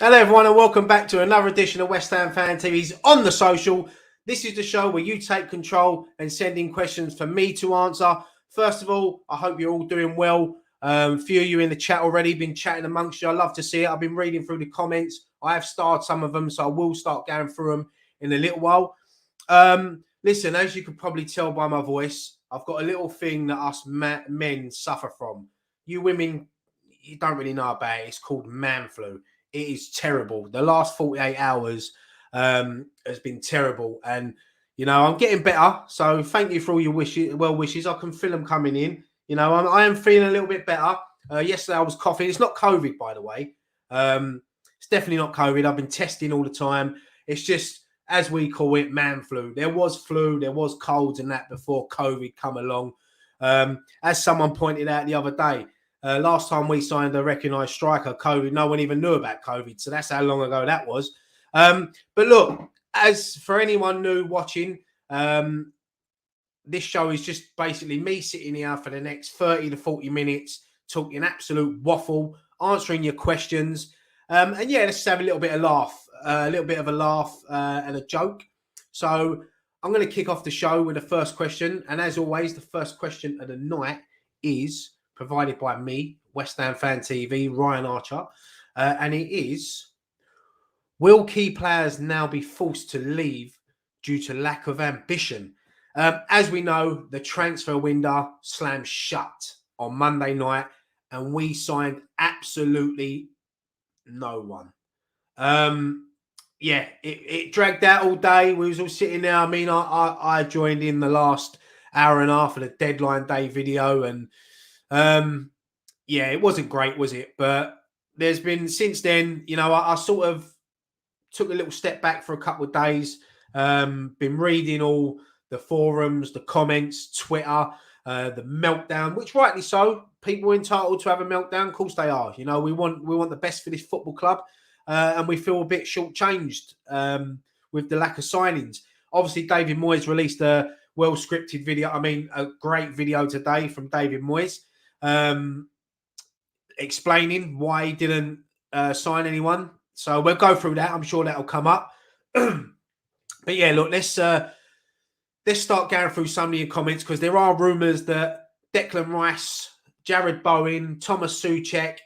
Hello everyone and welcome back to another edition of West Ham Fan TV's On The Social. This is the show where you take control and send in questions for me to answer. First of all, I hope you're all doing well. A few of you in the chat already been chatting amongst you. I love to see it. I've been reading through the comments. I have starred some of them, so I will start going through them in a little while. Listen, as you could probably tell by my voice, I've got a little thing that us men suffer from. You women, you don't really know about it. It's called man flu. It is terrible. The last 48 hours has been terrible. And, you know, I'm getting better. So thank you for all your well wishes. I can feel them coming in. You know, I am feeling a little bit better. Yesterday I was coughing. It's not COVID, by the way. It's definitely not COVID. I've been testing all the time. It's just, as we call it, man flu. There was flu, there was colds and that before COVID come along. As someone pointed out the other day, last time we signed a recognised striker, COVID, no one even knew about COVID. So that's how long ago that was. But look, as for anyone new watching, this show is just basically me sitting here for the next 30 to 40 minutes, talking absolute waffle, answering your questions. And yeah, let's just have a little bit of laugh, and a joke. So I'm going to kick off the show with the first question. And as always, the first question of the night is provided by me, West Ham Fan TV, Ryan Archer. And it is, will key players now be forced to leave due to lack of ambition? As we know, the transfer window slammed shut on Monday night and we signed absolutely no one. Yeah, it dragged out all day. We was all sitting there. I mean, I joined in the last hour and a half of the deadline day video and yeah, it wasn't great, was it? But there's been, since then, you know, I sort of took a little step back for a couple of days. Been reading all the forums, the comments, Twitter, the meltdown, which rightly so. People are entitled to have a meltdown. Of course they are. You know, we want the best for this football club, and we feel a bit shortchanged with the lack of signings. Obviously, David Moyes released a well-scripted video. I mean, a great video today from David Moyes, explaining why he didn't sign anyone. So we'll go through that. I'm sure that'll come up. But yeah, look, let's start going through some of your comments because there are rumours that Declan Rice, Jared Bowen, Thomas Souček,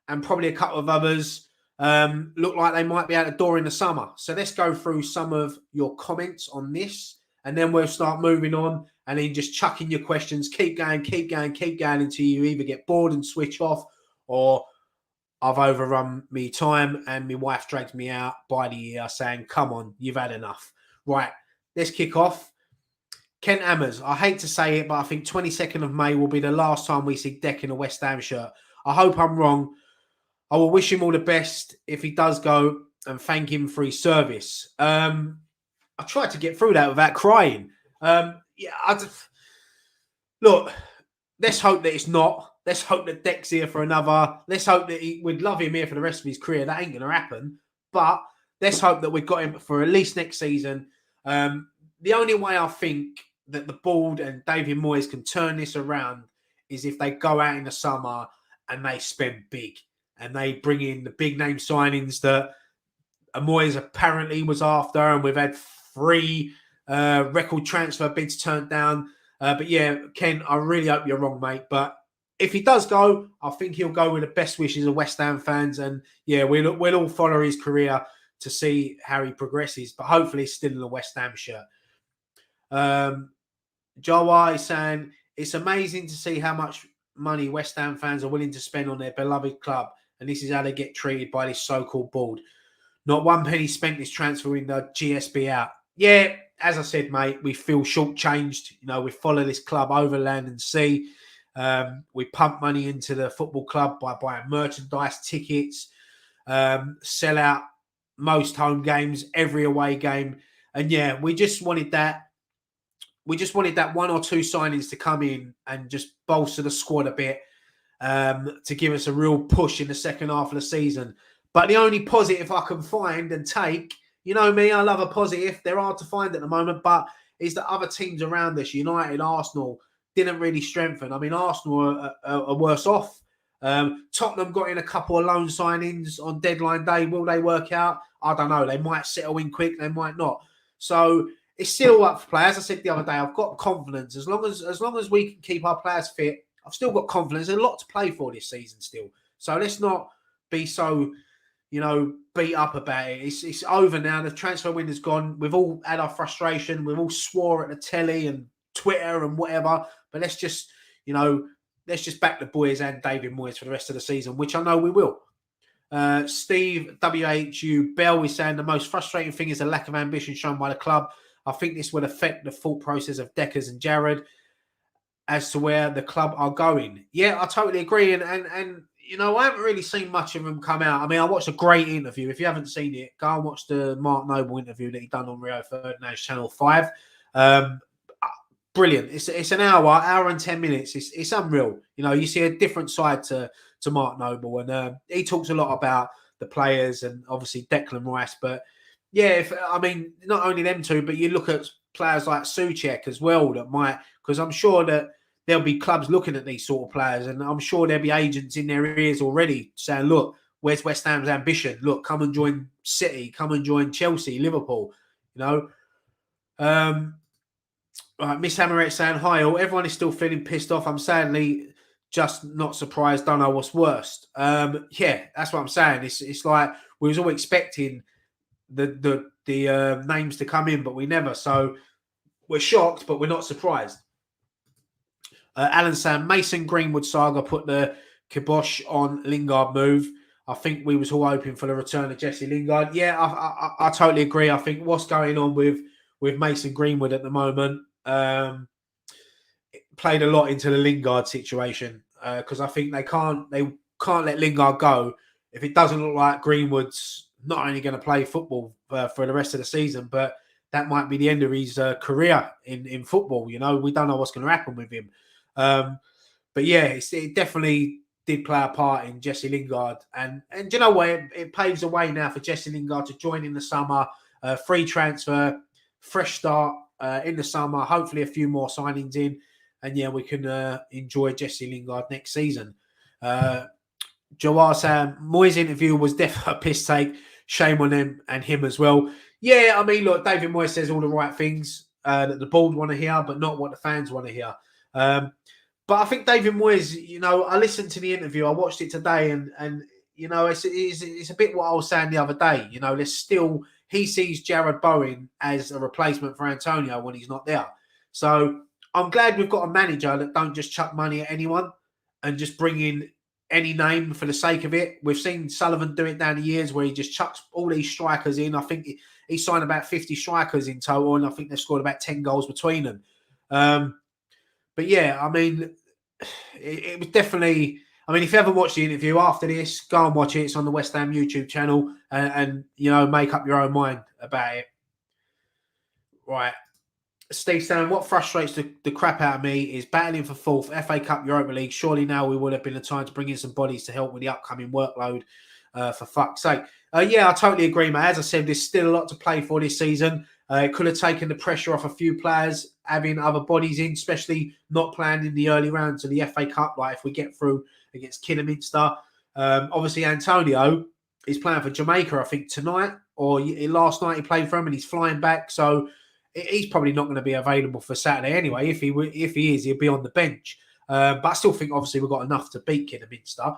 and probably a couple of others look like they might be out the door in the summer. So let's go through some of your comments on this, and then we'll start moving on and then just chucking your questions. Keep going until you either get bored and switch off, or I've overrun me time and my wife drags me out by the ear saying, come on, you've had enough. Right, let's kick off. Kent Hammers, I hate to say it, but I think 22nd of May will be the last time we see Deck in a West Ham shirt. I hope I'm wrong. I will wish him all the best if he does go and thank him for his service. I tried to get through that without crying. Look, let's hope that it's not. Let's hope that Deck's here for another. Let's hope that we'd love him here for the rest of his career. That ain't going to happen. But let's hope that we've got him for at least next season. The only way I think that the board and David Moyes can turn this around is if they go out in the summer and they spend big and they bring in the big name signings that Moyes apparently was after, and we've had 3 record transfer bids turned down. But yeah, Ken, I really hope you're wrong, mate. But if he does go, I think he'll go with the best wishes of West Ham fans. And yeah, we'll all follow his career to see how he progresses. But hopefully he's still in the West Ham shirt. Jawai is saying, it's amazing to see how much money West Ham fans are willing to spend on their beloved club. And this is how they get treated by this so-called board. Not one penny spent this transfer window, GSB out. Yeah, as I said, mate, we feel shortchanged. You know, we follow this club over land and sea. We pump money into the football club by buying merchandise, tickets, sell out most home games, every away game. And yeah, we just wanted that. We just wanted that 1 or 2 signings to come in and just bolster the squad a bit, to give us a real push in the second half of the season. But the only positive I can find and take, you know me, I love a positive. They're hard to find at the moment, but is that other teams around us, United, Arsenal, didn't really strengthen. I mean, Arsenal are worse off Tottenham got in a couple of loan signings on deadline day. Will they work out? I don't know. They might settle in quick. They might not. So it's still up for play. As I said the other day, I've got confidence. As long as we can keep our players fit, I've still got confidence. There's a lot to play for this season still. So let's not be so, beat up about it. It's over now. The transfer window's gone. We've all had our frustration. We've all swore at the telly and Twitter and whatever. But let's just back the boys and David Moyes for the rest of the season, which I know we will. Steve WHU Bell is saying the most frustrating thing is the lack of ambition shown by the club. I think this will affect the thought process of Deckers and Jared as to where the club are going. Yeah, I totally agree. And I haven't really seen much of them come out. I mean, I watched a great interview. If you haven't seen it, go and watch the Mark Noble interview that he done on Rio Ferdinand's Channel 5. Brilliant. It's an hour and 10 minutes. It's unreal. You see a different side to Mark Noble. And he talks a lot about the players and obviously Declan Rice. But yeah, not only them two, but you look at players like Souček as well that might, because I'm sure that there'll be clubs looking at these sort of players, and I'm sure there'll be agents in their ears already saying, look, where's West Ham's ambition? Look, come and join City, come and join Chelsea, Liverpool, Right, Miss Hammerette saying, hi all, everyone is still feeling pissed off. I'm sadly just not surprised, don't know what's worst. Yeah, that's what I'm saying. It's like we was all expecting the names to come in, but we never. So we're shocked, but we're not surprised. Alan saying, Mason Greenwood saga put the kibosh on Lingard move. I think we was all hoping for the return of Jesse Lingard. Yeah, I totally agree. I think what's going on with Mason Greenwood at the moment played a lot into the Lingard situation, because I think they can't let Lingard go if it doesn't look like Greenwood's not only going to play football for the rest of the season, but that might be the end of his career in football. We don't know what's going to happen with him. But yeah, it definitely did play a part in Jesse Lingard. And you know what? It paves the way now for Jesse Lingard to join in the summer. Free transfer, fresh start in the summer. Hopefully a few more signings in. And yeah, we can enjoy Jesse Lingard next season. Jawar saying, Moyes' interview was definitely a piss take. Shame on him and him as well. Yeah, I mean, look, David Moyes says all the right things that the board want to hear, but not what the fans want to hear. But I think David Moyes, I listened to the interview. I watched it today, and it's a bit what I was saying the other day. He sees Jared Bowen as a replacement for Antonio when he's not there. So I'm glad we've got a manager that don't just chuck money at anyone and just bring in any name for the sake of it. We've seen Sullivan do it down the years where he just chucks all these strikers in. I think he signed about 50 strikers in total, and I think they've scored about 10 goals between them. But yeah, I mean, it was definitely. I mean, if you haven't watched the interview after this, go and watch it. It's on the West Ham YouTube channel, and make up your own mind about it. Right. Steve saying, what frustrates the crap out of me is battling for fourth, FA Cup, Europa League. Surely now we would have been the time to bring in some bodies to help with the upcoming workload, for fuck's sake. Yeah, I totally agree, mate. As I said, there's still a lot to play for this season. It could have taken the pressure off a few players, having other bodies in, especially not playing in the early rounds of the FA Cup, like if we get through against Kidderminster. Obviously, Antonio is playing for Jamaica, I think, tonight, or last night he played for him, and he's flying back. So he's probably not going to be available for Saturday anyway. If he is, he'll be on the bench. But I still think, obviously, we've got enough to beat Kidderminster.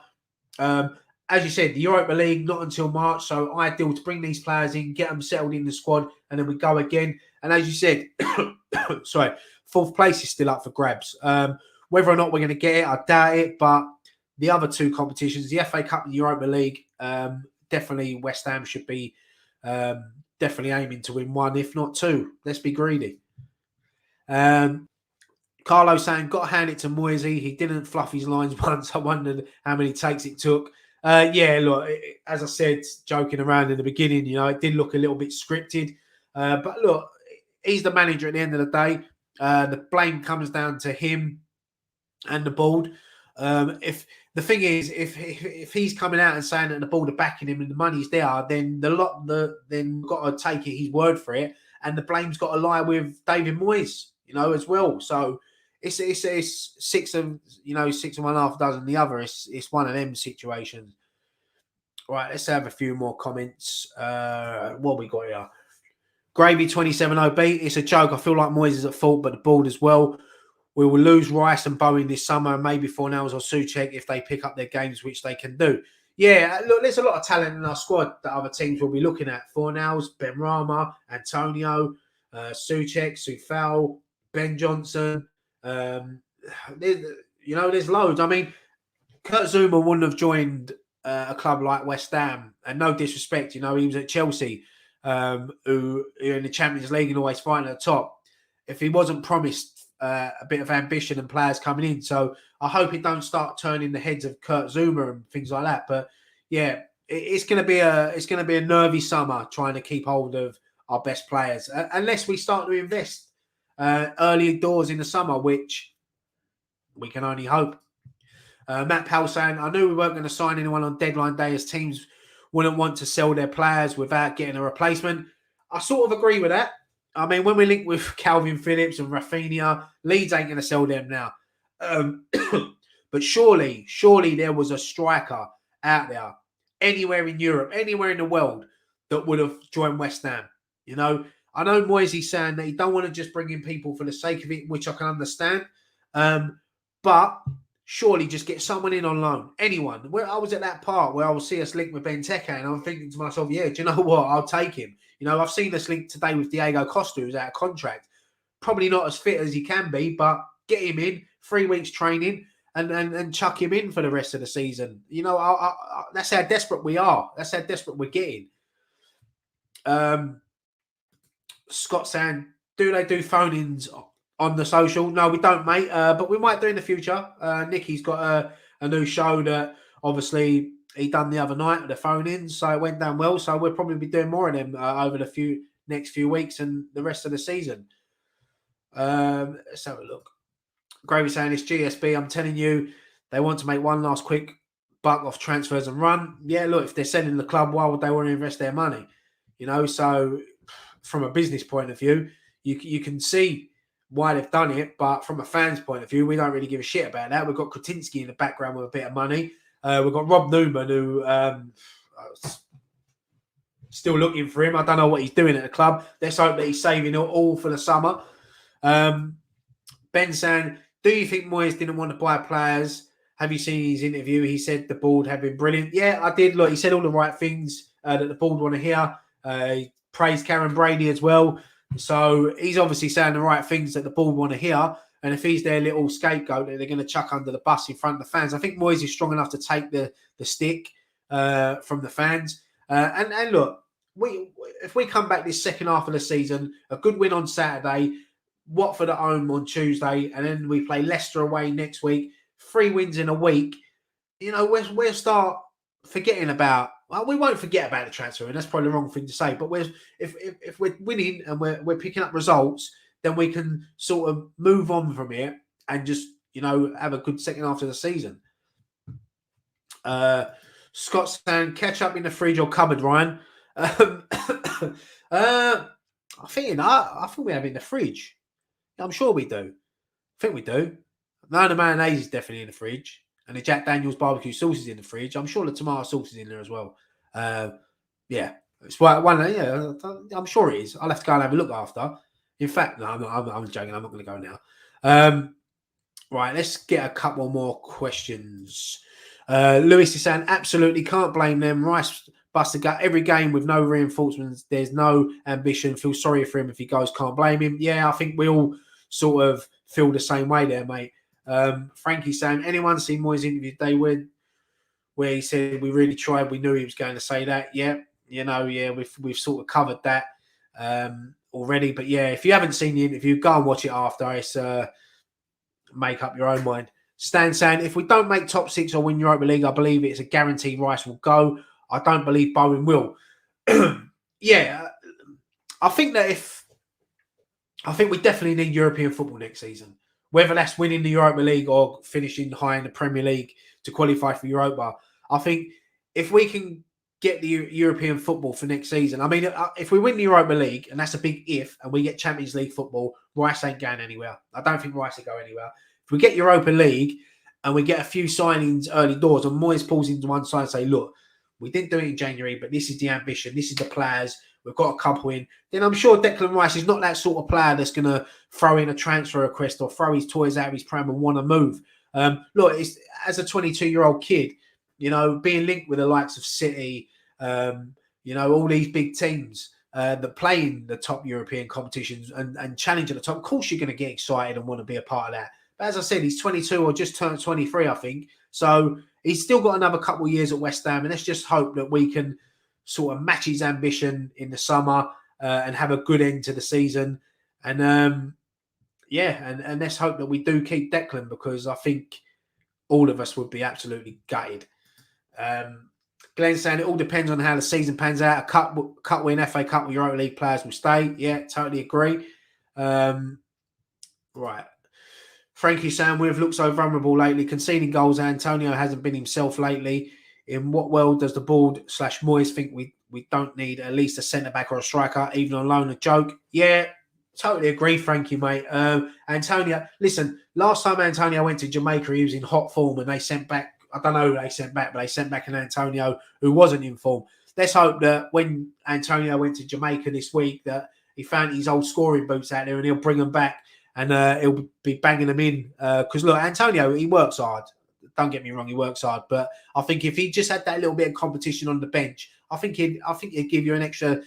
As you said, the Europa League, not until March, so ideal to bring these players in, get them settled in the squad, and then we go again. And as you said, sorry, fourth place is still up for grabs. Whether or not we're going to get it, I doubt it. But the other two competitions, the FA Cup and the Europa League, definitely West Ham should be definitely aiming to win one, if not two. Let's be greedy. Carlo saying, got to hand it to Moisey. He didn't fluff his lines once. I wondered how many takes it took. Yeah, look, as I said, joking around in the beginning, it did look a little bit scripted. But look, he's the manager at the end of the day. The blame comes down to him and the board. If the thing is, if he's coming out and saying that the board are backing him and the money's there, then then got to take his word for it, and the blame's got to lie with David Moyes, as well. So it's 6 and 1/2 dozen the other. It's one of them situations. Right, let's have a few more comments. What we got here? Gravy 27OB. It's a joke. I feel like Moyes is at fault, but the board as well. We will lose Rice and Bowen this summer, and maybe Fornals or Souček if they pick up their games, which they can do. Yeah, look, there's a lot of talent in our squad that other teams will be looking at. Fornals, Benrahma, Antonio, Souček, Soufal, Ben Johnson. There's loads. I mean, Kurt Zouma wouldn't have joined a club like West Ham, and no disrespect, he was at Chelsea, who in the Champions League and always fighting at the top. If he wasn't promised a bit of ambition and players coming in, so I hope it don't start turning the heads of Kurt Zouma and things like that. But yeah, it's going to be a nervy summer trying to keep hold of our best players, unless we start to invest early doors in the summer, which we can only hope. Matt Powell saying, I knew we weren't going to sign anyone on deadline day as teams wouldn't want to sell their players without getting a replacement. I sort of agree with that. I mean, when we link with Calvin Phillips and Rafinha, Leeds ain't going to sell them now. But surely there was a striker out there, anywhere in Europe, anywhere in the world, that would have joined West Ham. I know Moyes saying that he don't want to just bring in people for the sake of it, which I can understand. But surely just get someone in on loan. Anyone. I was at that part where I will see us linked with Benteke, and I'm thinking to myself, yeah, do you know what? I'll take him. I've seen us linked today with Diego Costa, who's out of contract. Probably not as fit as he can be, but get him in, 3 weeks training, and chuck him in for the rest of the season. That's how desperate we are. That's how desperate we're getting. Scott saying, do they do phone-ins on the social? No, we don't, mate. But we might do in the future. Nicky's got a new show that obviously he done the other night, the phone-ins, so it went down well. So we'll probably be doing more of them over the next few weeks and the rest of the season. Let's have a look. Gravy saying, it's GSB. I'm telling you, they want to make one last quick buck off transfers and run. Yeah, look, if they're selling the club, why would they want to invest their money? So from a business point of view, you can see why they've done it, but from a fan's point of view, we don't really give a shit about that. We've got Kretinsky in the background with a bit of money. We've got Rob Newman, who still looking for him. I don't know what he's doing at the club. Let's hope that he's saving it all for the summer. Ben saying, do you think Moyes didn't want to buy players? Have you seen his interview? He said the board have been brilliant. Yeah, I did. Look, he said all the right things that the board want to hear. He praised Karen Brady as well. So he's obviously saying the right things that the board want to hear. And if he's their little scapegoat that they're going to chuck under the bus in front of the fans, I think Moyes is strong enough to take the stick from the fans. And look, if we come back this second half of the season, a good win on Saturday, Watford at home on Tuesday, and then we play Leicester away next week, 3 wins in a week, we'll start forgetting about. Well, we won't forget about the transfer, and that's probably the wrong thing to say. But if we're winning and we're picking up results, then we can sort of move on from it and just have a good second half of the season. Scott's saying, catch up in the fridge or cupboard, Ryan. I think we have in the fridge. I'm sure we do. I think we do. No, the mayonnaise is definitely in the fridge. And the Jack Daniel's barbecue sauce is in the fridge. I'm sure the tomato sauce is in there as well. Yeah. It's one. Yeah, I'm sure it is. I'll have to go and have a look after. In fact, no, I'm joking. I'm not going to go now. Right, let's get a couple more questions. Lewis is saying, absolutely can't blame them. Rice busts a gut every game with no reinforcements. There's no ambition. Feel sorry for him if he goes. Can't blame him. Yeah, I think we all sort of feel the same way there, mate. Frankie's saying, anyone seen Moyes' interview today where he said we really tried, we knew he was going to say that? Yeah, we've sort of covered that already. But yeah, if you haven't seen the interview, go and watch it after. It's make up your own mind. Stan saying, if we don't make top 6 or win Europa League, I believe it's a guarantee Rice will go. I don't believe Bowen will. Yeah, I think we definitely need European football next season. Whether that's winning the Europa League or finishing high in the Premier League to qualify for Europa. I think if we can get the European football for next season, I mean, if we win the Europa League, and that's a big if, and we get Champions League football, Rice ain't going anywhere. I don't think Rice will go anywhere. If we get Europa League and we get a few signings early doors, and Moyes pulls into one side and say, look, we didn't do it in January, but this is the ambition. This is the players. We've got a couple in. Then I'm sure Declan Rice is not that sort of player that's going to throw in a transfer request or throw his toys out of his pram and want to move. Look, as a 22-year-old kid, being linked with the likes of City, all these big teams that play in the top European competitions and challenge at the top, of course you're going to get excited and want to be a part of that. But as I said, he's 22 or just turned 23, I think. So he's still got another couple of years at West Ham, and let's just hope that we can sort of match his ambition in the summer and have a good end to the season. And and let's hope that we do keep Declan, because I think all of us would be absolutely gutted. Glenn's saying it all depends on how the season pans out. A cup win, FA Cup with Europa League players will stay. Yeah, totally agree. Right. Frankie's saying we've looked so vulnerable lately. Conceding goals, Antonio hasn't been himself lately. In what world does the board / Moyes think we don't need at least a centre-back or a striker, even on loan? A joke? Yeah, totally agree, Frankie, mate. Antonio, listen, last time Antonio went to Jamaica, he was in hot form and they sent back, I don't know who they sent back, but they sent back an Antonio who wasn't in form. Let's hope that when Antonio went to Jamaica this week that he found his old scoring boots out there and he'll bring them back and he'll be banging them in. Because, look, Antonio, he works hard. Don't get me wrong, he works hard. But I think if he just had that little bit of competition on the bench, I think he'd give you an extra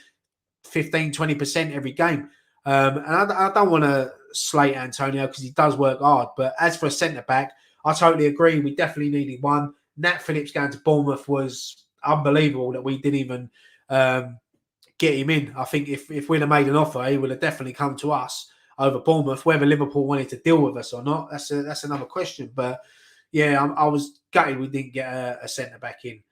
15, 20% every game. And I don't want to slate Antonio because he does work hard. But as for a centre-back, I totally agree. We definitely needed one. Nat Phillips going to Bournemouth was unbelievable that we didn't even get him in. I think if we'd have made an offer, he would have definitely come to us over Bournemouth. Whether Liverpool wanted to deal with us or not, that's another question. But yeah, I was gutted we didn't get a centre-back in.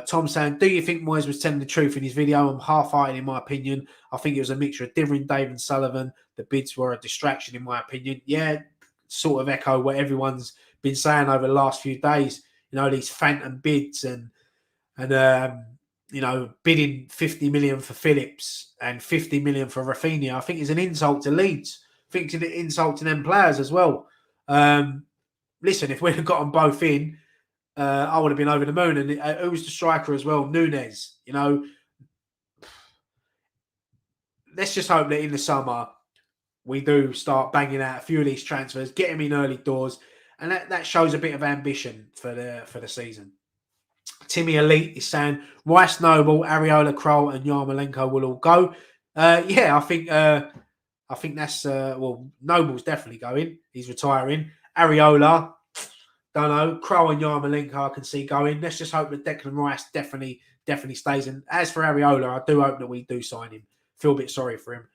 Tom saying, do you think Moyes was telling the truth in his video? I'm half-hearted in my opinion. I think it was a mixture of Dithering, Dave and Sullivan. The bids were a distraction in my opinion. Yeah, sort of echo what everyone's been saying over the last few days. These phantom bids and bidding 50 million for Phillips and 50 million for Rafinha, I think is an insult to Leeds. I think it's an insult to them players as well. Listen, if we'd have got them both in, I would have been over the moon. And who was the striker as well? Nunes. Let's just hope that in the summer we do start banging out a few of these transfers, get him in early doors, and that shows a bit of ambition for the season. Timmy Elite is saying Rice, Noble, Areola, Kroll, and Yarmolenko will all go. I think that's Noble's definitely going. He's retiring. Areola, don't know. Kroll and Yarmolenko I can see going. Let's just hope that Declan Rice definitely stays. And as for Areola, I do hope that we do sign him. Feel a bit sorry for him.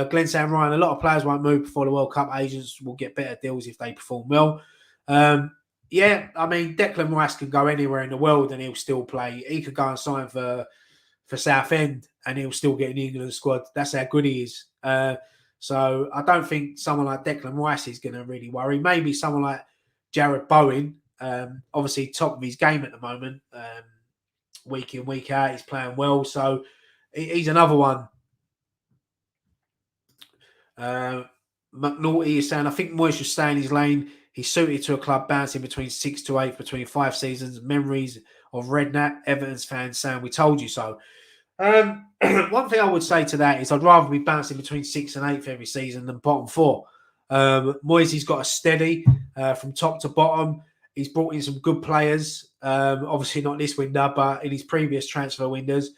Glenn saying, Ryan, a lot of players won't move before the World Cup. Agents will get better deals if they perform well. Declan Rice can go anywhere in the world and he'll still play. He could go and sign for Southend and he'll still get in the England squad. That's how good he is. So I don't think someone like Declan Rice is going to really worry. Maybe someone like Jared Bowen, obviously top of his game at the moment, week in, week out, he's playing well. So he's another one. McNaughty is saying, I think Moyes should stay in his lane. He's suited to a club bouncing between 6th to 8th between 5 seasons. Memories of Redknapp, Everton's fans saying, we told you so. One thing I would say to that is I'd rather be bouncing between 6th and 8th every season than bottom 4. Moyes, got a steady from top to bottom. He's brought in some good players. Obviously not this window, but in his previous transfer windows.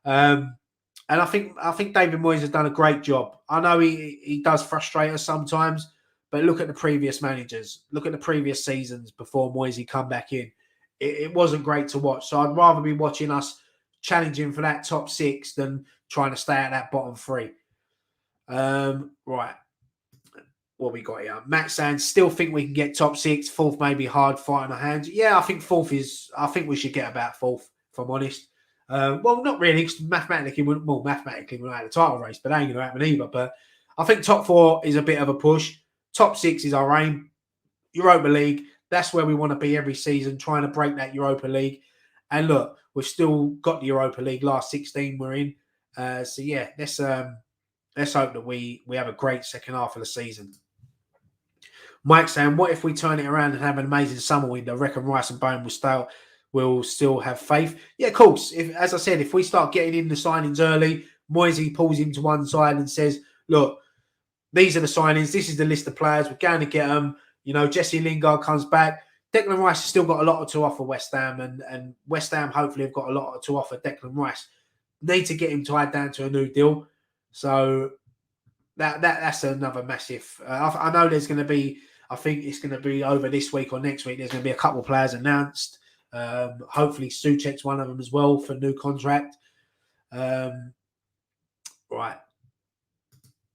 And I think David Moyes has done a great job. I know he does frustrate us sometimes, but look at the previous managers. Look at the previous seasons before Moyes come back in. It wasn't great to watch. So I'd rather be watching us challenging for that top 6 than trying to stay at that bottom 3. Right. What we got here? Matt saying, still think we can get top 6. 4th may be hard, fight on our hands. Yeah, I think 4th is... I think we should get about 4th, if I'm honest. Not really, because mathematically we're out of the title race, but that ain't going to happen either. But I think top 4 is a bit of a push. Top 6 is our aim. Europa League, that's where we want to be every season, trying to break that Europa League. And look, we've still got the Europa League, last 16 we're in. Let's let's hope that we have a great second half of the season. Mike saying, what if we turn it around and have an amazing summer window? I reckon Rice and Bone will still have faith. Yeah, of course. As I said, if we start getting in the signings early, Moisey pulls him to one side and says, look, these are the signings. This is the list of players. We're going to get them. You know, Jesse Lingard comes back. Declan Rice has still got a lot to offer West Ham, and West Ham hopefully have got a lot to offer Declan Rice. Need to get him tied down to a new deal. So that's another massive. I know there's going to be. I think it's going to be over this week or next week. There's going to be a couple of players announced. Hopefully, Souček's one of them as well for new contract. Right.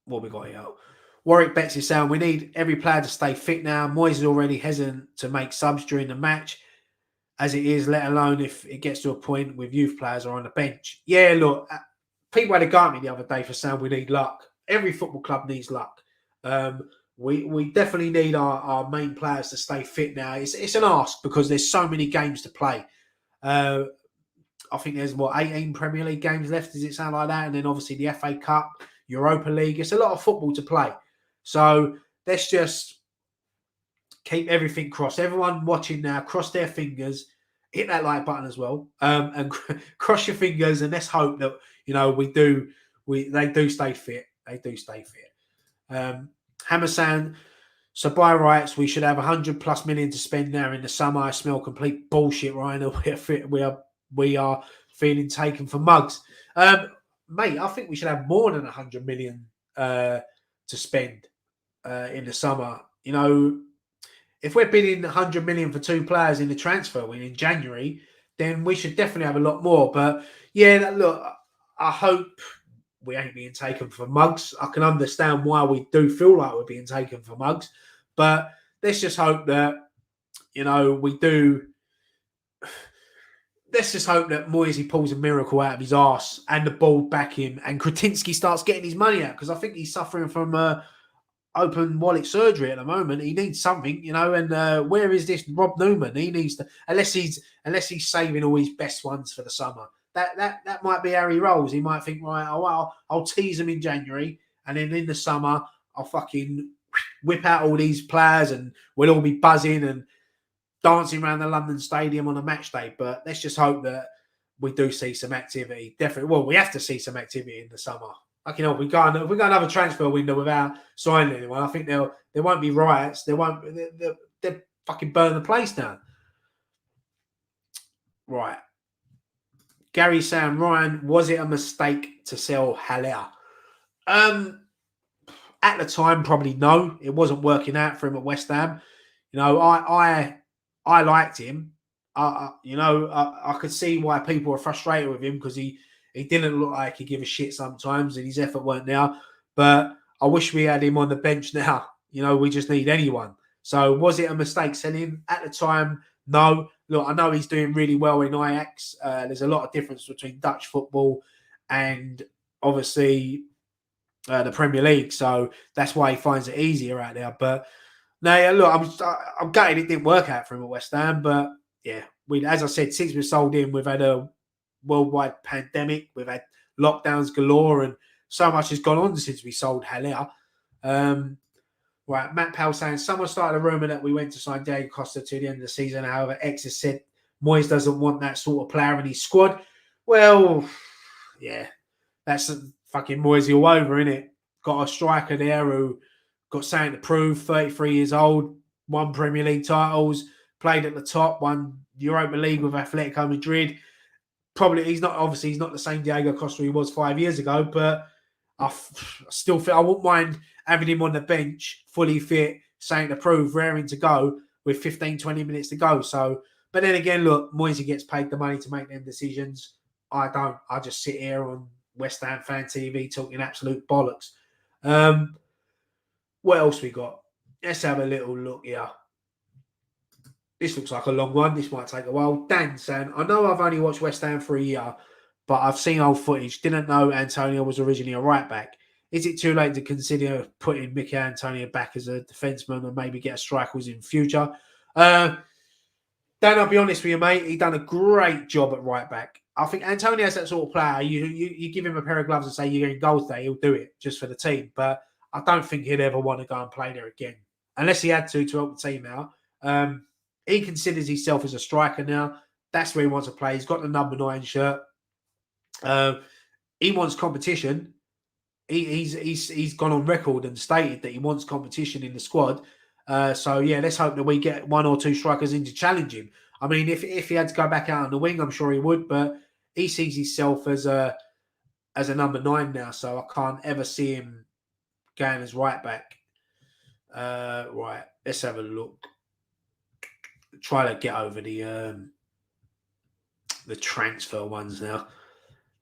What we got here? Warwick Betts is saying we need every player to stay fit now. Moyes is already hesitant to make subs during the match, as it is, let alone if it gets to a point with youth players or on the bench. Yeah, look, people had a go at me the other day for saying we need luck. Every football club needs luck. We definitely need our main players to stay fit now. It's an ask because there's so many games to play. I think there's 18 Premier League games left. Does it sound like that? And then obviously the FA Cup, Europa League. It's a lot of football to play. So let's just keep everything crossed. Everyone watching now, cross their fingers, hit that like button as well, and cross your fingers, and let's hope that they do stay fit. They do stay fit. Hammersan, so by rights we should have 100+ million to spend now in the summer. I smell complete bullshit, Ryan. We are feeling taken for mugs, mate. I think we should have more than 100 million to spend in the summer. You know, if we're bidding 100 million for 2 players in the transfer window in January, then we should definitely have a lot more. But yeah, look, I hope we ain't being taken for mugs. I can understand why we do feel like we're being taken for mugs, but let's just hope that, you know, we do. Let's just hope that Moisey pulls a miracle out of his arse and the ball back him, and Kretinsky starts getting his money out, because I think he's suffering from open wallet surgery at the moment. He needs something, you know. And where is this Rob Newman? He needs to, unless he's saving all his best ones for the summer. That might be how he rolls. He might think, right, I'll tease him in January, and then in the summer I'll fucking whip out all these players, and we'll all be buzzing and dancing around the London Stadium on a match day. But let's just hope that we do see some activity. Definitely, well, we have to see some activity in the summer. Like, you know, if we got another transfer window without signing anyone, I think there won't be riots. They'll fucking burn the place down. Right. Gary saying, Ryan, was it a mistake to sell Haller? At the time, probably no. It wasn't working out for him at West Ham. You know, I liked him. I could see why people were frustrated with him, because he didn't look like he gave a shit sometimes, and his effort weren't there. But I wish we had him on the bench now. You know, we just need anyone. So was it a mistake selling him? At the time, no. Look, I know he's doing really well in Ajax. There's a lot of difference between Dutch football and obviously the Premier League. So that's why he finds it easier out there. But no, yeah, look, I'm gutted it didn't work out for him at West Ham. But yeah, as I said, since we sold him, we've had a worldwide pandemic. We've had lockdowns galore, and so much has gone on since we sold Haller. Right, Matt Powell saying, someone started a rumour that we went to sign Diego Costa to the end of the season. However, X has said Moyes doesn't want that sort of player in his squad. Well, yeah, that's fucking Moyes all over, innit? Got a striker there who got something to prove, 33 years old, won Premier League titles, played at the top, won Europa League with Atletico Madrid. Probably he's not the same Diego Costa he was 5 years ago, but I still feel I wouldn't mind having him on the bench, fully fit, saying to prove, raring to go with 15, 20 minutes to go. So, but then again, look, Moisey gets paid the money to make them decisions. I don't. I just sit here on West Ham Fan TV talking absolute bollocks. What else we got? Let's have a little look here. This looks like a long one. This might take a while. Dan saying, I know I've only watched West Ham for a year, but I've seen old footage. Didn't know Antonio was originally a right back. Is it too late to consider putting Mikel Antonio back as a defenseman and maybe get a striker in future? Dan, I'll be honest with you, mate. He done a great job at right back. I think Antonio's that sort of player. You give him a pair of gloves and say you're in goals day, he'll do it just for the team. But I don't think he'd ever want to go and play there again, unless he had to help the team out. He considers himself as a striker now. That's where he wants to play. He's got the number 9 shirt. He wants competition. He's gone on record and stated that he wants competition in the squad. So yeah, let's hope that we get 1 or 2 strikers in to challenge him. I mean, if he had to go back out on the wing, I'm sure he would, but he sees himself as a number 9 now, so I can't ever see him going as right back. Right, let's have a look. Try to get over the transfer ones now.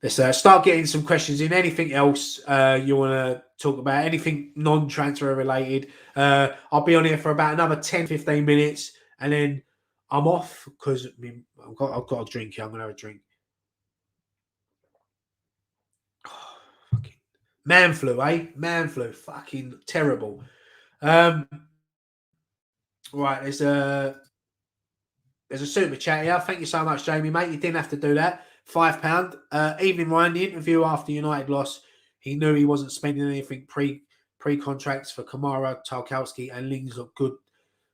Let's start getting some questions in. Anything else you want to talk about? Anything non-transfer related? I'll be on here for about another 10, 15 minutes, and then I'm off because I've got a drink here. I'm going to have a drink. Oh, fucking man flu, eh? Man flu. Fucking terrible. Right, there's a super chat here. Thank you so much, Jamie, mate. You didn't have to do that. £5. Evening, Ryan. The interview after United loss, he knew he wasn't spending anything pre-contracts for Kamara, Tarkowski, and Lings look good.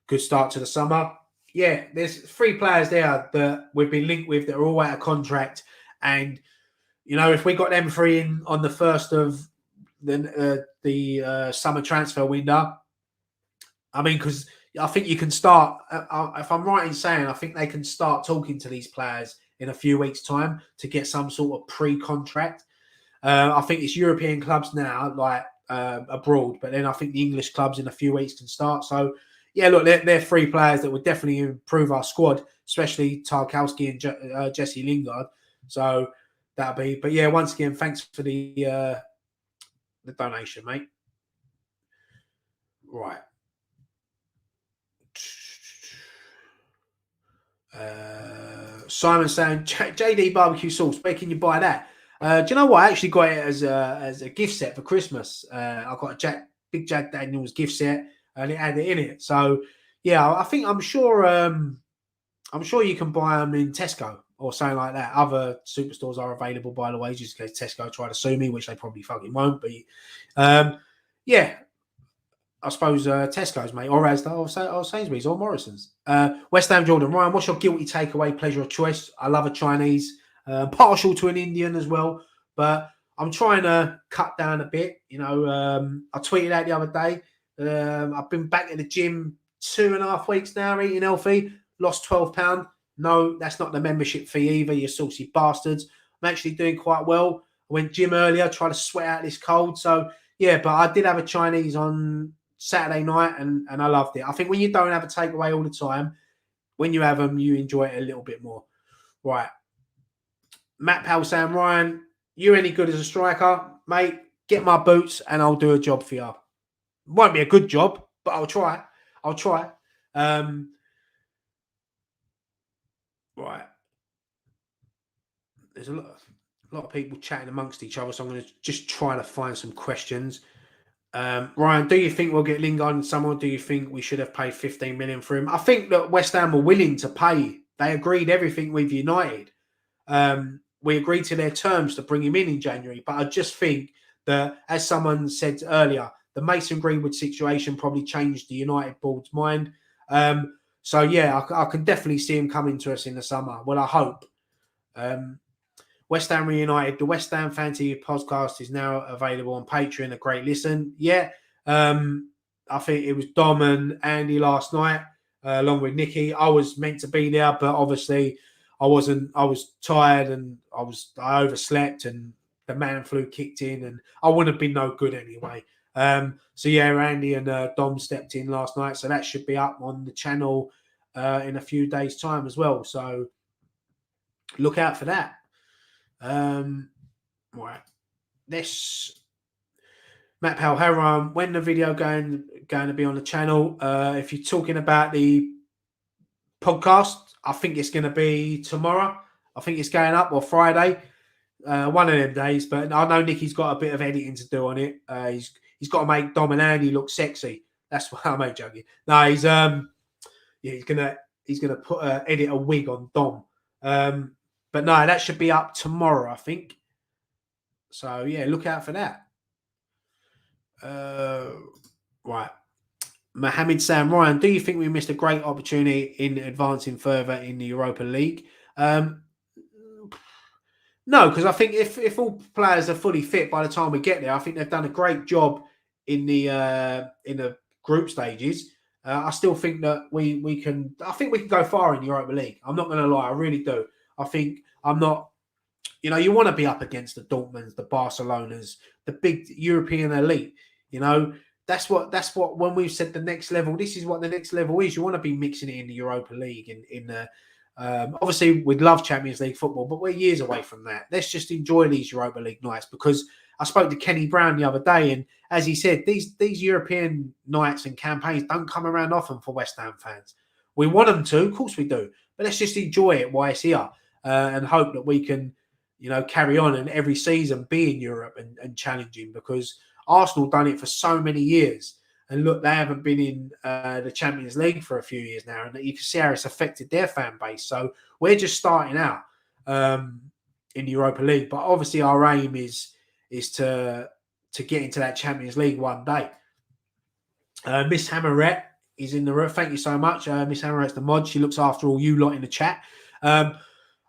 Good start to the summer. Yeah, there's 3 players there that we've been linked with that are all out of contract, and you know, if we got them 3 in on the first of the summer transfer window, I mean, because I think you can start. If I'm right in saying, I think they can start talking to these players in a few weeks' time to get some sort of pre-contract. I think it's European clubs now, like abroad, but then I think the English clubs in a few weeks can start. So, yeah, look, they're 3 players that would definitely improve our squad, especially Tarkowski and Jesse Lingard. So that'll be. But yeah, once again, thanks for the donation, mate. Right. Simon saying, JD barbecue sauce, where can you buy that? Do you know what? I actually got it as a gift set for Christmas. I got a Big Jack Daniels gift set, and it had it in it. So yeah, I'm sure you can buy them in Tesco or something like that. Other superstores are available, by the way, just in case Tesco try to sue me, which they probably fucking won't. But yeah. I suppose Tesco's, mate, or Asda, or Sainsbury's, or Morrison's. West Ham Jordan. Ryan, what's your guilty takeaway, pleasure of choice? I love a Chinese, partial to an Indian as well, but I'm trying to cut down a bit. You know, I tweeted out the other day. I've been back at the gym 2.5 weeks now, eating healthy, lost £12. No, that's not the membership fee either, you saucy bastards. I'm actually doing quite well. I went gym earlier, tried to sweat out this cold. So, yeah, but I did have a Chinese on Saturday night, and I loved it. I think when you don't have a takeaway all the time, when you have them, you enjoy it a little bit more. Right. Matt Powell saying, Ryan, you any good as a striker? Mate, get my boots and I'll do a job for you. Won't be a good job, but I'll try. Right. There's a lot of people chatting amongst each other, so I'm going to just try to find some questions. Ryan, do you think we'll get Lingard in summer? Do you think we should have paid 15 million for him? I think that West Ham were willing to pay. They agreed everything with United. We agreed to their terms to bring him in January. But I just think that, as someone said earlier, the Mason Greenwood situation probably changed the United board's mind. So, yeah, I can definitely see him coming to us in the summer. Well, I hope. West Ham Reunited, the West Ham Fan TV podcast is now available on Patreon. A great listen. Yeah. I think it was Dom and Andy last night, along with Nikki. I was meant to be there, but obviously I wasn't. I was tired and I overslept, and the man flu kicked in, and I wouldn't have been no good anyway. So yeah, Andy and Dom stepped in last night, so that should be up on the channel in a few days' time as well. So look out for that. Right. This Matt Powell, when the video going to be on the channel? If you're talking about the podcast, I think it's going to be tomorrow. I think it's going up, or Friday, one of them days. But I know Nicky's got a bit of editing to do on it. He's got to make Dom and Andy look sexy. That's what I'm joking. No, he's gonna put edit a wig on Dom. But no, that should be up tomorrow, I think. So yeah, look out for that. Right. Mohammed Sam Ryan, do you think we missed a great opportunity in advancing further in the Europa League? No, because I think if all players are fully fit by the time we get there, I think they've done a great job in the group stages. I still think that we can. I think we can go far in the Europa League. I'm not going to lie, I really do. I think I'm not. You know, you want to be up against the Dortmunds, the Barcelonas, the big European elite. You know, that's what when we've said the next level. This is what the next level is. You want to be mixing it in the Europa League, in the obviously we'd love Champions League football, but we're years away from that. Let's just enjoy these Europa League nights, because I spoke to Kenny Brown the other day, and as he said, these European nights and campaigns don't come around often for West Ham fans. We want them to, of course we do, but let's just enjoy it while it's here, and hope that we can, you know, carry on and every season be in Europe and challenging, because Arsenal done it for so many years. And look, they haven't been in the Champions League for a few years now, and you can see how it's affected their fan base. So we're just starting out in the Europa League, but obviously our aim is to get into that Champions League one day. Miss Hammerette is in the room. Thank you so much, Miss Hammerette's the mod. She looks after all you lot in the chat.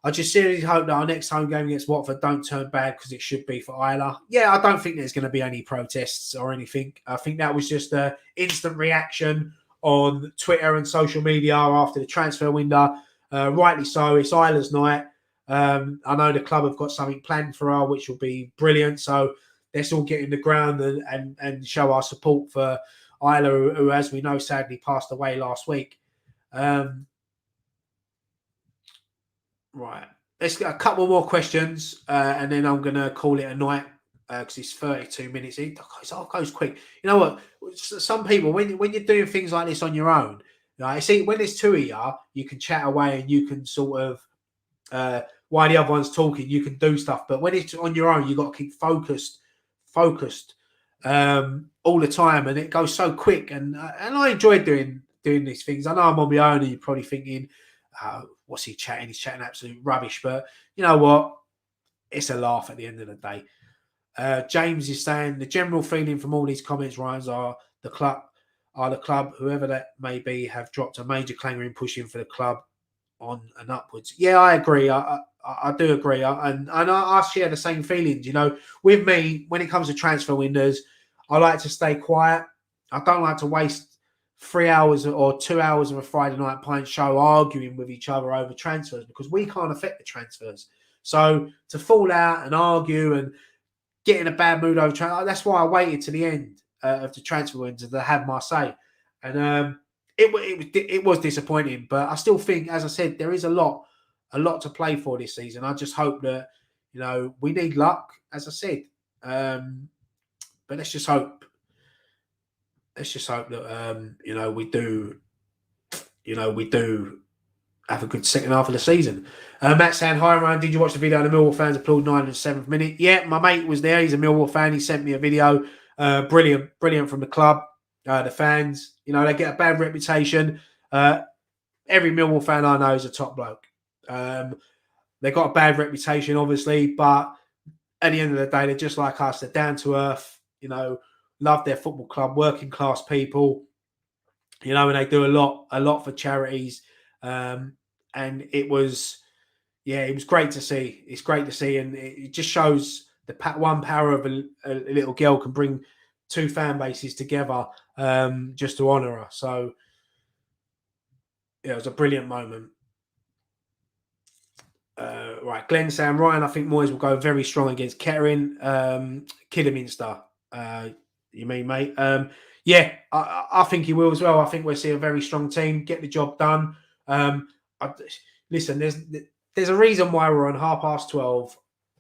I just seriously hope that our next home game against Watford don't turn bad, because it should be for Isla. Yeah, I don't think there's going to be any protests or anything. I think that was just an instant reaction on Twitter and social media after the transfer window. Rightly so. It's Isla's night. I know the club have got something planned for her, which will be brilliant. So let's all get in the ground and show our support for Isla, who, as we know, sadly passed away last week. Right. Let's get a couple more questions, and then I'm going to call it a night, because it's 32 minutes. It goes quick. You know what? Some people, when you're doing things like this on your own, right? See, when there's two of you can chat away and you can sort of, while the other one's talking, you can do stuff. But when it's on your own, you've got to keep focused all the time, and it goes so quick. And I enjoy doing these things. I know I'm on my own, and you're probably thinking, what's he chatting? He's chatting absolute rubbish. But you know what? It's a laugh at the end of the day. James is saying the general feeling from all these comments, Ryan's, are the club, whoever that may be, have dropped a major clanger in pushing for the club on and upwards. Yeah, I agree. I do agree. And I share the same feelings. You know, with me, when it comes to transfer windows, I like to stay quiet. I don't like to waste 3 hours or 2 hours of a Friday night pint show arguing with each other over transfers, because we can't affect the transfers. So to fall out and argue and get in a bad mood over transfer, that's why I waited to the end of the transfer window to have my say. And it was disappointing, but I still think, as I said, there is a lot to play for this season. I just hope that, you know, we need luck, as I said, but let's just hope. Let's just hope that you know, we do have a good second half of the season. Matt saying, hi Ryan, did you watch the video? The Millwall fans applaud 9 and 7th minute. Yeah, my mate was there. He's a Millwall fan. He sent me a video. Brilliant from the club. The fans, you know, they get a bad reputation. Every Millwall fan I know is a top bloke. They got a bad reputation, obviously, but at the end of the day, they're just like us. They're down to earth, you know, love their football club, working class people, you know, and they do a lot for charities. And it was great to see. It's great to see, and it just shows the one power of a little girl can bring two fan bases together, just to honour her. So yeah, it was a brilliant moment. Right, Glenn saying, Ryan, I think Moyes will go very strong against Kettering, Kidderminster. You mean, mate? Yeah, I think he will as well. I think we'll see a very strong team get the job done. Listen, there's a reason why we're on 12:30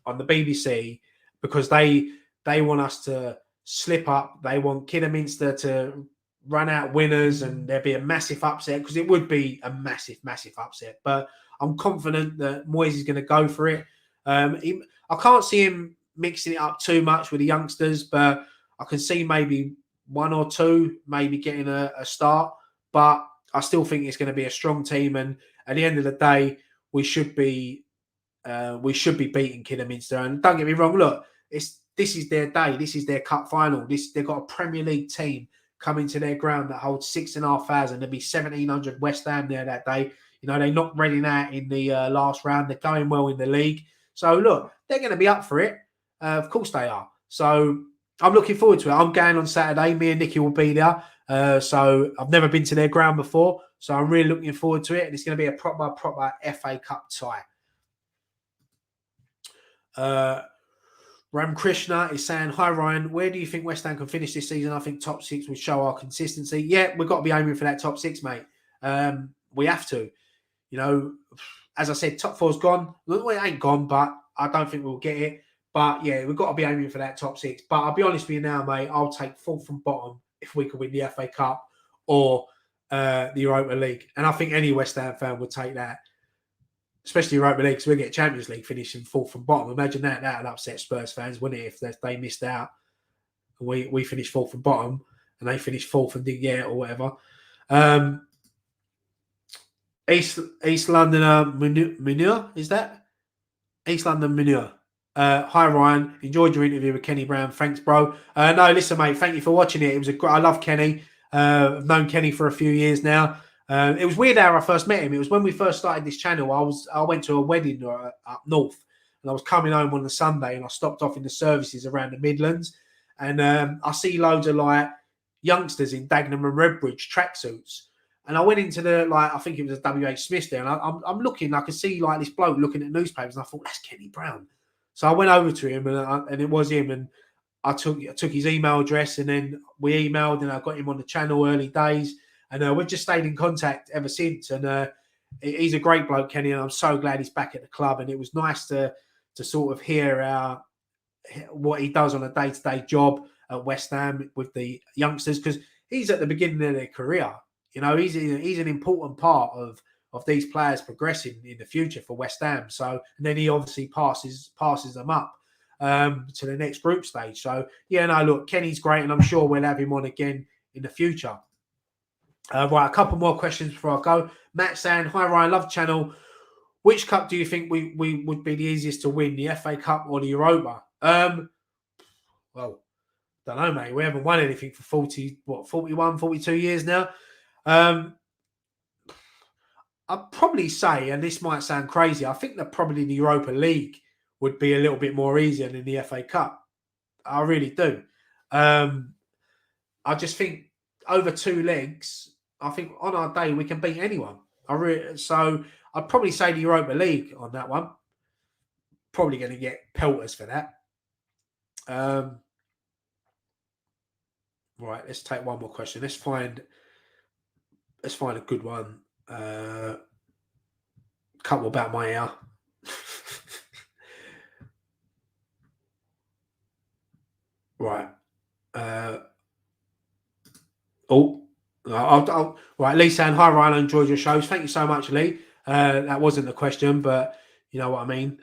on the BBC, because they want us to slip up. They want Kidderminster to run out winners, and there'd be a massive upset, because it would be a massive upset. But I'm confident that Moyes is going to go for it. I can't see him mixing it up too much with the youngsters, but I can see maybe one or two maybe getting a start. But I still think it's going to be a strong team, and at the end of the day, we should be we should be beating Kidderminster. And don't get me wrong, look, this is their day. This is their cup final. They've got a Premier League team coming to their ground that holds 6,500. There'll be 1,700 West Ham there that day. You know, they knocked Reading out in the last round. They're going well in the league. So, look, they're going to be up for it. Of course they are. So, I'm looking forward to it. I'm going on Saturday. Me and Nicky will be there. So, I've never been to their ground before. So, I'm really looking forward to it. And it's going to be a proper FA Cup tie. Ram Krishna is saying, hi Ryan, where do you think West Ham can finish this season? I think top 6 will show our consistency. Yeah, we've got to be aiming for that top 6, mate. We have to. You know, as I said, top 4's gone. Well, it ain't gone, but I don't think we'll get it. But yeah, we've got to be aiming for that top 6. But I'll be honest with you now, mate, I'll take 4th from bottom if we can win the FA Cup or the Europa League. And I think any West Ham fan would take that. Especially Europa League, because we get Champions League finishing 4th from bottom. Imagine that. That would upset Spurs fans, wouldn't it, if they missed out and we finished 4th from bottom and they finished 4th and didn't get it or whatever. East Londoner Manure, is that? East London Manure. Hi Ryan, enjoyed your interview with Kenny Brown. Thanks, bro. No, listen, mate, thank you for watching it. It was I love Kenny. I've known Kenny for a few years now. It was weird how I first met him. It was when we first started this channel. I went to a wedding up north, and I was coming home on a Sunday, and I stopped off in the services around the Midlands, and I see loads of like youngsters in Dagenham and Redbridge tracksuits, and I went into the I think it was a WH Smith there, and I'm looking. I could see like this bloke looking at newspapers, and I thought that's Kenny Brown. So I went over to him, and it was him, and I took his email address, and then we emailed, and I got him on the channel early days. And we've just stayed in contact ever since. And he's a great bloke, Kenny, and I'm so glad he's back at the club. And it was nice to sort of hear what he does on a day-to-day job at West Ham with the youngsters, because he's at the beginning of their career. You know, he's an important part of these players progressing in the future for West Ham. So, and then he obviously passes them up to the next group stage. So, yeah, no, look, Kenny's great, and I'm sure we'll have him on again in the future. Right, a couple more questions before I go. Matt saying, hi Ryan, love the channel. Which cup do you think we would be the easiest to win, the FA Cup or the Europa? Well, don't know, mate. We haven't won anything for 41, 42 years now. I'd probably say, and this might sound crazy, I think that probably the Europa League would be a little bit more easier than the FA Cup. I really do. I just think over 2 legs, I think on our day we can beat anyone. So I'd probably say the Europa League on that one. Probably going to get pelters for that. Right, let's take one more question. Let's find a good one. Couple about my ear. Right. Right, Lee saying, hi Ryan, I enjoyed your shows. Thank you so much, Lee. That wasn't the question, but you know what I mean.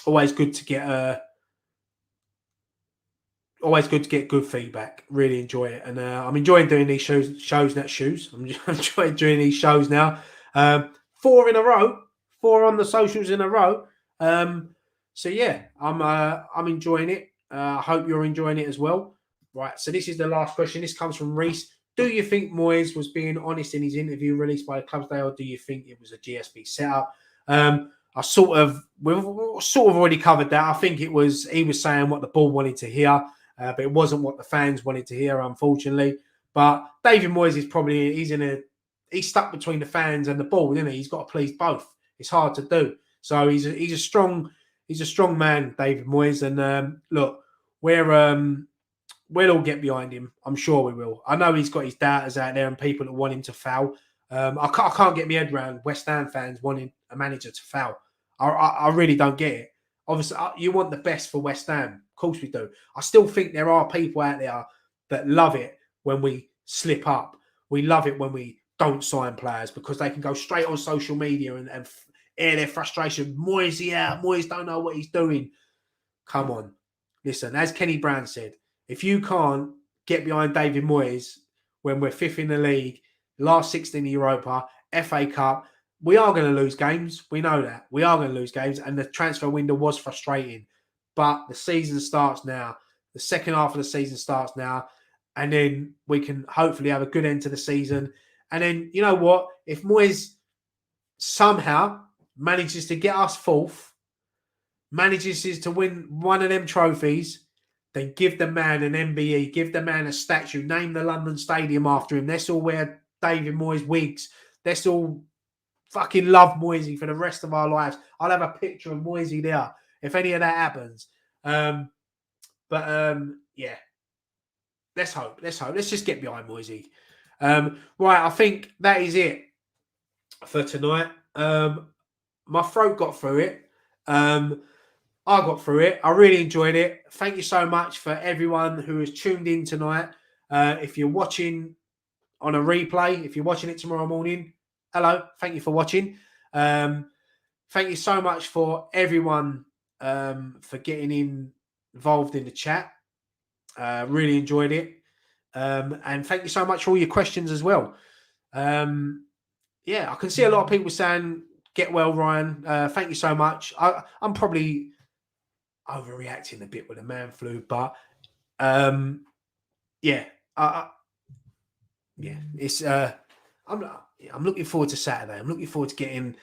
Always good to get good feedback. Really enjoy it, and I'm enjoying doing these shows. I'm enjoying doing these shows now. 4 in a row, 4 on the socials in a row. So yeah, I'm enjoying it. I hope you're enjoying it as well. Right, so this is the last question. This comes from Reese. Do you think Moyes was being honest in his interview released by the club's day, or do you think it was a GSB setup? We've sort of already covered that. I think he was saying what the board wanted to hear, but it wasn't what the fans wanted to hear, unfortunately. But David Moyes is probably he's stuck between the fans and the board, isn't he? He's got to please both. It's hard to do. So he's a strong man, David Moyes, and look, we'll all get behind him. I'm sure we will. I know he's got his doubters out there and people that want him to foul. I can't get my head around West Ham fans wanting a manager to foul. I really don't get it. Obviously, you want the best for West Ham. Of course we do. I still think there are people out there that love it when we slip up. We love it when we don't sign players because they can go straight on social media and air their frustration. Moyes out. Moyes don't know what he's doing. Come on. Listen, as Kenny Brown said, if you can't get behind David Moyes when we're 5th in the league, last 16 in Europa, FA Cup, we are going to lose games. We know that. We are going to lose games. And the transfer window was frustrating. But the season starts now. The second half of the season starts now. And then we can hopefully have a good end to the season. And then, you know what? If Moyes somehow manages to get us fourth, manages to win one of them trophies, then give the man an MBE, give the man a statue, name the London Stadium after him. Let's all wear David Moyes wigs. Let's all fucking love Moisey for the rest of our lives. I'll have a picture of Moisey there if any of that happens. Yeah, let's hope. Let's just get behind Moisey. Right, I think that is it for tonight. My throat got through it. I got through it. I really enjoyed it. Thank you so much for everyone who has tuned in tonight. If you're watching on a replay, if you're watching it tomorrow morning, hello. Thank you for watching. Thank you so much for everyone for getting involved in the chat. Really enjoyed it. And thank you so much for all your questions as well. Yeah, I can see a lot of people saying, get well, Ryan. Thank you so much. I'm probably overreacting a bit with the man flu, but yeah, it's I'm looking forward to Saturday. I'm looking forward to getting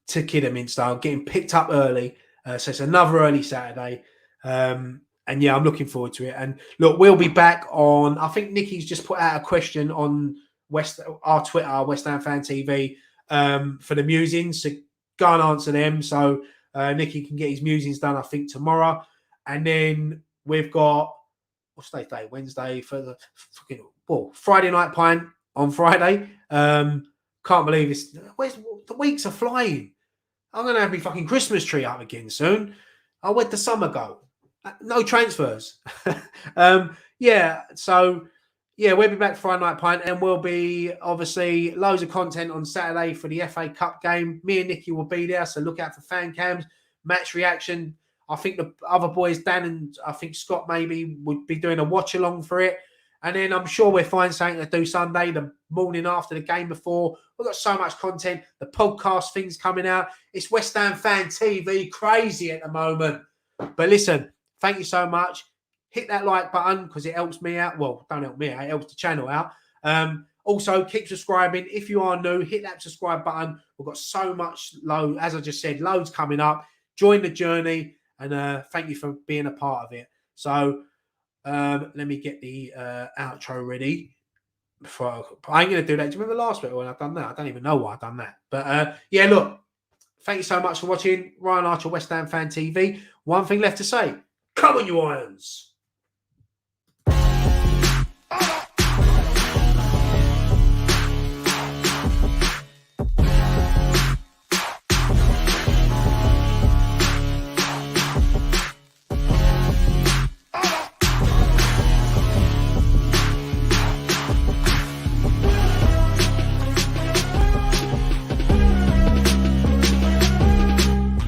to Kidderminster, getting picked up early. So it's another early Saturday. And yeah, I'm looking forward to it. And look, we'll be back on, I think Nicky's just put out a question on our Twitter, West Ham Fan TV, for the musings. So go and answer them. So Nicky can get his musings done, I think, tomorrow. And then we've got, what's the day? Wednesday for the Friday night pint on Friday. Can't believe the weeks are flying. I'm going to have my fucking Christmas tree up again soon. Where'd the summer go? No transfers. Yeah, so yeah, we'll be back Friday night pint, and we'll be obviously loads of content on Saturday for the FA Cup game. Me and Nicky will be there, so look out for fan cams, match reaction. I think the other boys, Dan and I think Scott maybe, would be doing a watch along for it. And then I'm sure we'll find something to do Sunday, the morning after the game before. We've got so much content. The podcast thing's coming out. It's West Ham Fan TV, crazy at the moment. But listen, thank you so much. Hit that like button because it helps me out. Well, don't help me out. It helps the channel out. Also, keep subscribing. If you are new, hit that subscribe button. We've got so much as I just said, loads coming up. Join the journey. And thank you for being a part of it. So let me get the outro ready. I ain't going to do that. Do you remember last week when I've done that? I don't even know why I've done that. But yeah, look. Thank you so much for watching. Ryan Archer, West Ham Fan TV. One thing left to say. Come on, you Irons.